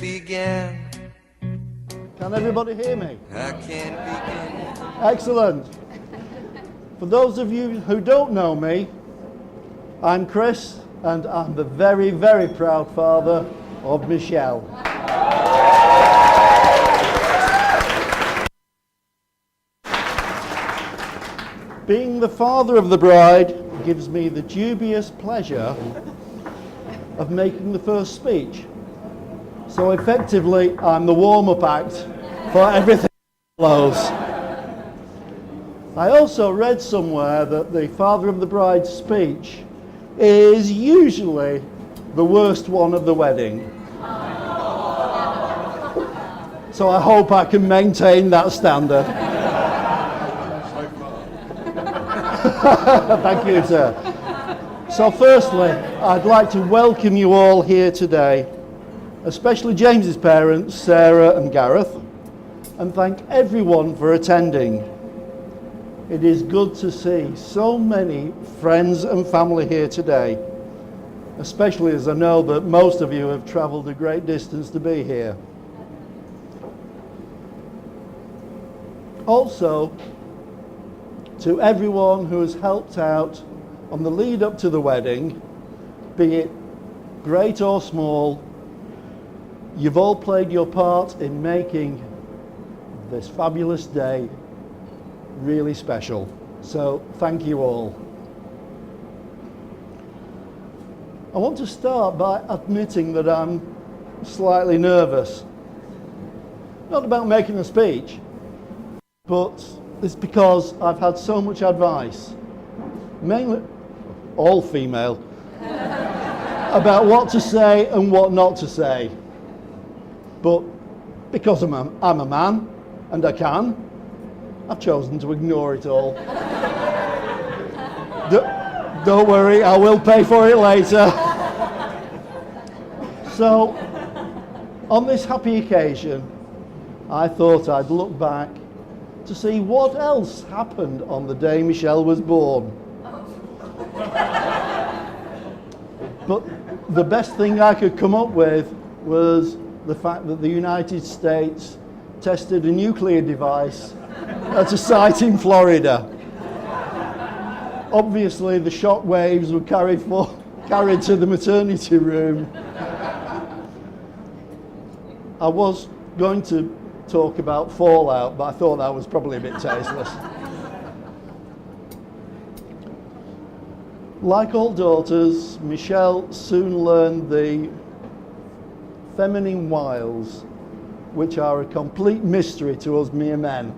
begin. Can everybody hear me? I can't begin. Excellent. For those of you who don't know me, I'm Chris, and I'm the very, very proud father of Michelle. Being the father of the bride gives me the dubious pleasure of making the first speech. So effectively, I'm the warm-up act for everything that follows. I also read somewhere that the father of the bride's speech is usually the worst one of the wedding. So I hope I can maintain that standard. Thank you, sir. So firstly, I'd like to welcome you all here today, especially James's parents, Sarah and Gareth, and thank everyone for attending. It is good to see so many friends and family here today, especially as I know that most of you have travelled a great distance to be here. Also, to everyone who has helped out on the lead up to the wedding, be it great or small, you've all played your part in making this fabulous day really special. So thank you all. I want to start by admitting that I'm slightly nervous. Not about making a speech, but it's because I've had so much advice, mainly all female, about what to say and what not to say. But because I'm a man and I can, I've chosen to ignore it all. Don't worry, I will pay for it later. So, on this happy occasion, I thought I'd look back to see what else happened on the day Michelle was born. But the best thing I could come up with was the fact that the United States tested a nuclear device at a site in Florida. Obviously, the shock waves were carried to the maternity room. I was going to talk about fallout, but I thought that was probably a bit tasteless. Like all daughters, Michelle soon learned the feminine wiles, which are a complete mystery to us mere men.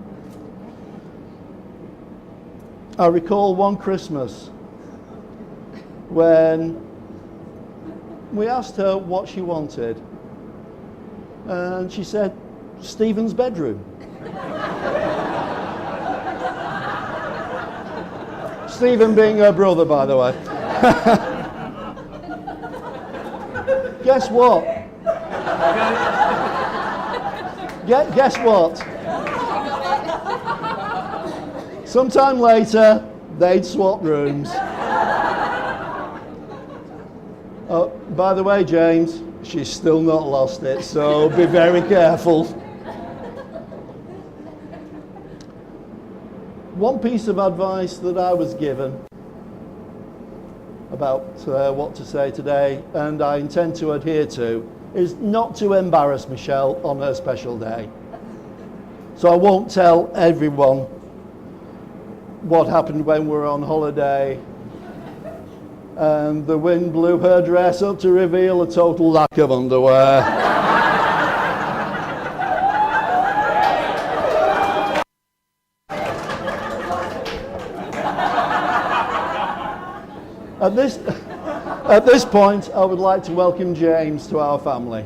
I recall one Christmas when we asked her what she wanted, and she said, Stephen's bedroom. Stephen being her brother, by the way. Guess what? Guess what? Sometime later, they'd swap rooms. By the way, James, she's still not lost it, so be very careful. One piece of advice that I was given about what to say today, and I intend to adhere to, is not to embarrass Michelle on her special day. So I won't tell everyone what happened when we were on holiday and the wind blew her dress up to reveal a total lack of underwear. At this point, I would like to welcome James to our family.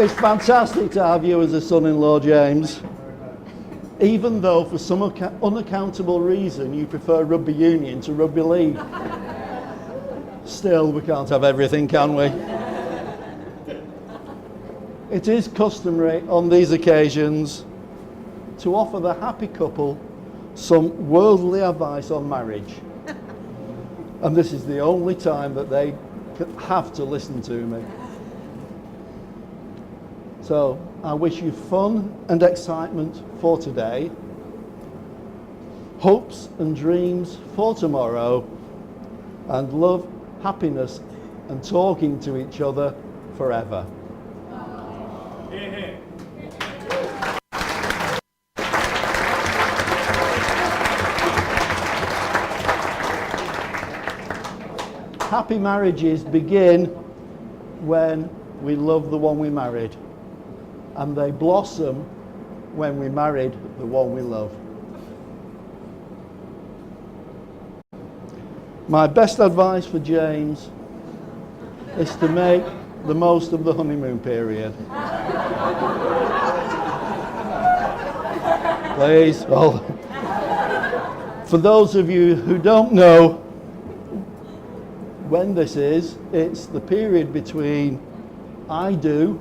It's fantastic to have you as a son-in-law, James. Even though for some unaccountable reason you prefer rugby union to rugby league. Still, we can't have everything, can we? It is customary on these occasions to offer the happy couple some worldly advice on marriage. And this is the only time that they have to listen to me. So I wish you fun and excitement for today, hopes and dreams for tomorrow, and love, happiness, and talking to each other forever. Happy marriages begin when we love the one we married, and they blossom when we married the one we love. My best advice for James is to make the most of the honeymoon period. Please, well, for those of you who don't know when this is, it's the period between I do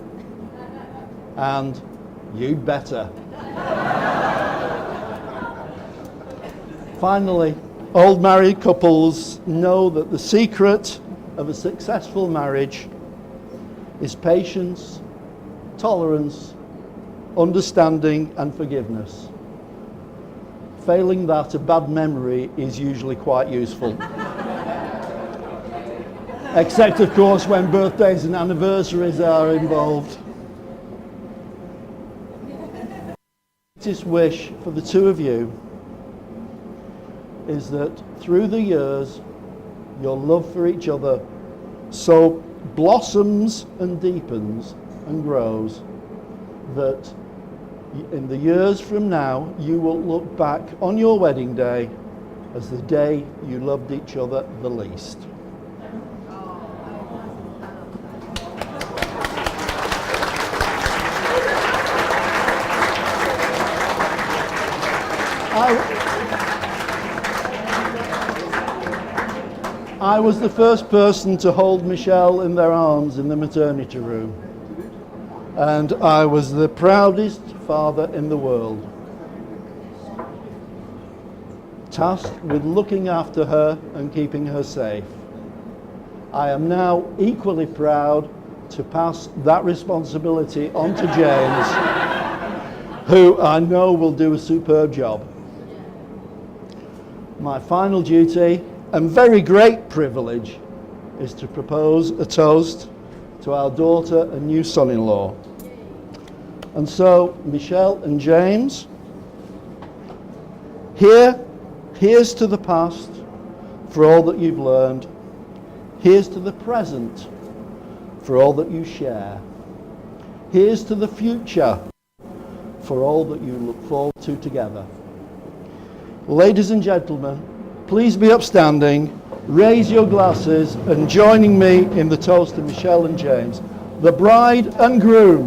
and you'd better. Finally, old married couples know that the secret of a successful marriage is patience, tolerance, understanding, and forgiveness. Failing that, a bad memory is usually quite useful. Except, of course, when birthdays and anniversaries are involved. Greatest wish for the two of you is that through the years, your love for each other so blossoms and deepens and grows that in the years from now, you will look back on your wedding day as the day you loved each other the least. I was the first person to hold Michelle in their arms in the maternity room, and I was the proudest father in the world, tasked with looking after her and keeping her safe. I am now equally proud to pass that responsibility on to James, who I know will do a superb job. My final duty and very great privilege is to propose a toast to our daughter and new son-in-law. And so, Michelle and James, here's to the past for all that you've learned. Here's to the present for all that you share. Here's to the future for all that you look forward to together. Ladies and gentlemen, please be upstanding, raise your glasses, and joining me in the toast to Michelle and James, the bride and groom.